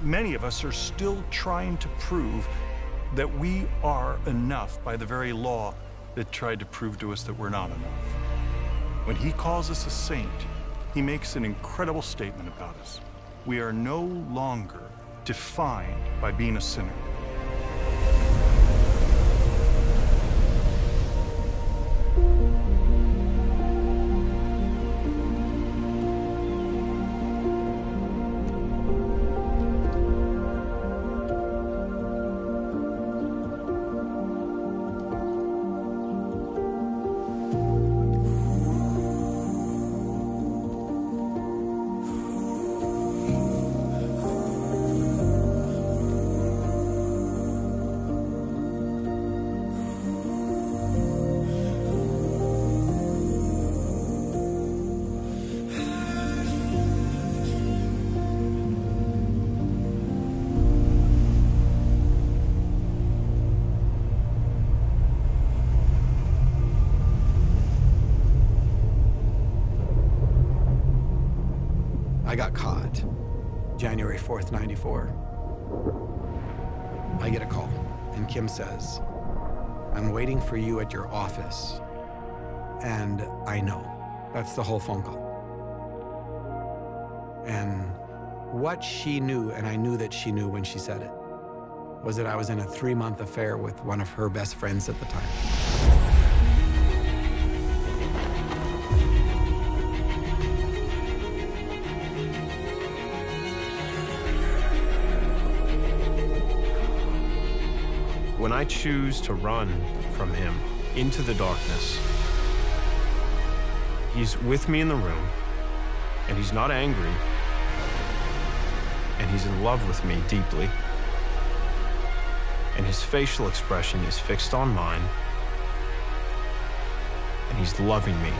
many of us are still trying to prove that we are enough by the very law that tried to prove to us that we're not enough. When he calls us a saint, he makes an incredible statement about us. We are no longer defined by being a sinner. I got caught January 4th, '94. I get a call, and Kim says, "I'm waiting for you at your office." And I know. That's the whole phone call. And what she knew, and I knew that she knew when she said it, was that I was in a 3-month affair with one of her best friends at the time. When I choose to run from him into the darkness, he's with me in the room, and he's not angry, and he's in love with me deeply, and his facial expression is fixed on mine, and he's loving me.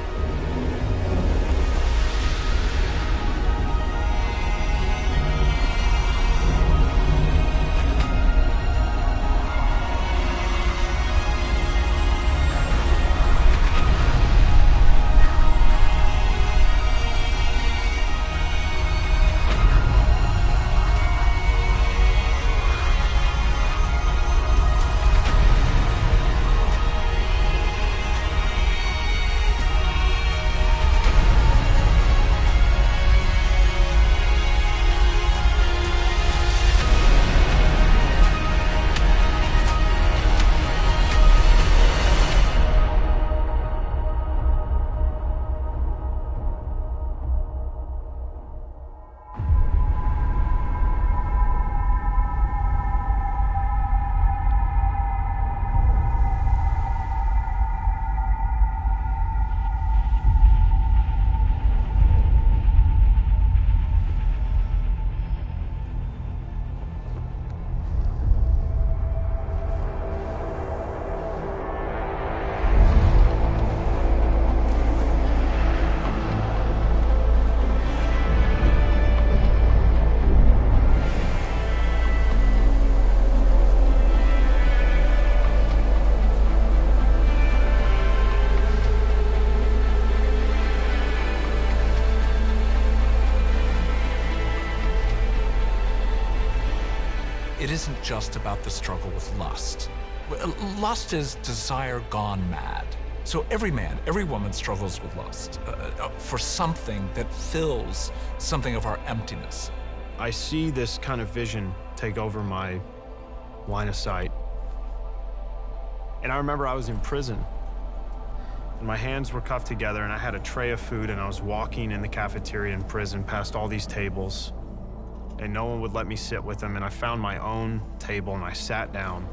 It isn't just about the struggle with lust. Lust is desire gone mad. So every man, every woman struggles with lust for something that fills something of our emptiness. I see this kind of vision take over my line of sight. And I remember I was in prison, and my hands were cuffed together, and I had a tray of food, and I was walking in the cafeteria in prison past all these tables, and no one would let me sit with them, and I found my own table, and I sat down,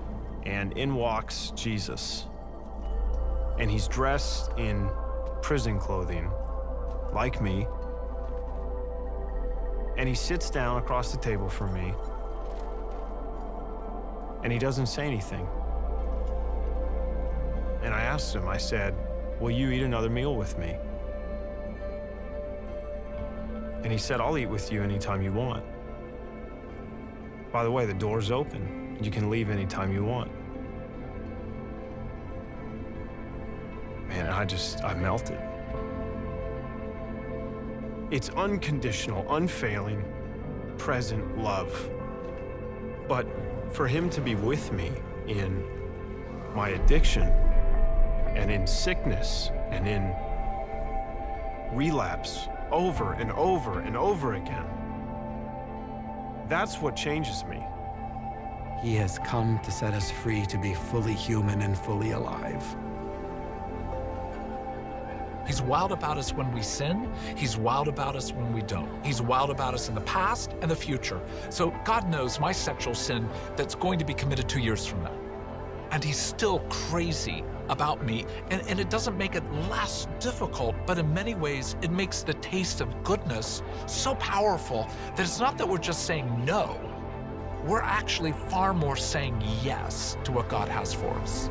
and in walks Jesus. And he's dressed in prison clothing, like me, and he sits down across the table from me, and he doesn't say anything. And I asked him, I said, "Will you eat another meal with me?" And he said, "I'll eat with you anytime you want. By the way, the door's open. You can leave anytime you want." Man, I melted. It's unconditional, unfailing, present love. But for him to be with me in my addiction and in sickness and in relapse over and over and over again, that's what changes me. He has come to set us free to be fully human and fully alive. He's wild about us when we sin. He's wild about us when we don't. He's wild about us in the past and the future. So God knows my sexual sin that's going to be committed 2 years from now. And he's still crazy about me. And it doesn't make it less difficult, but in many ways, it makes the taste of goodness so powerful that it's not that we're just saying no. We're actually far more saying yes to what God has for us.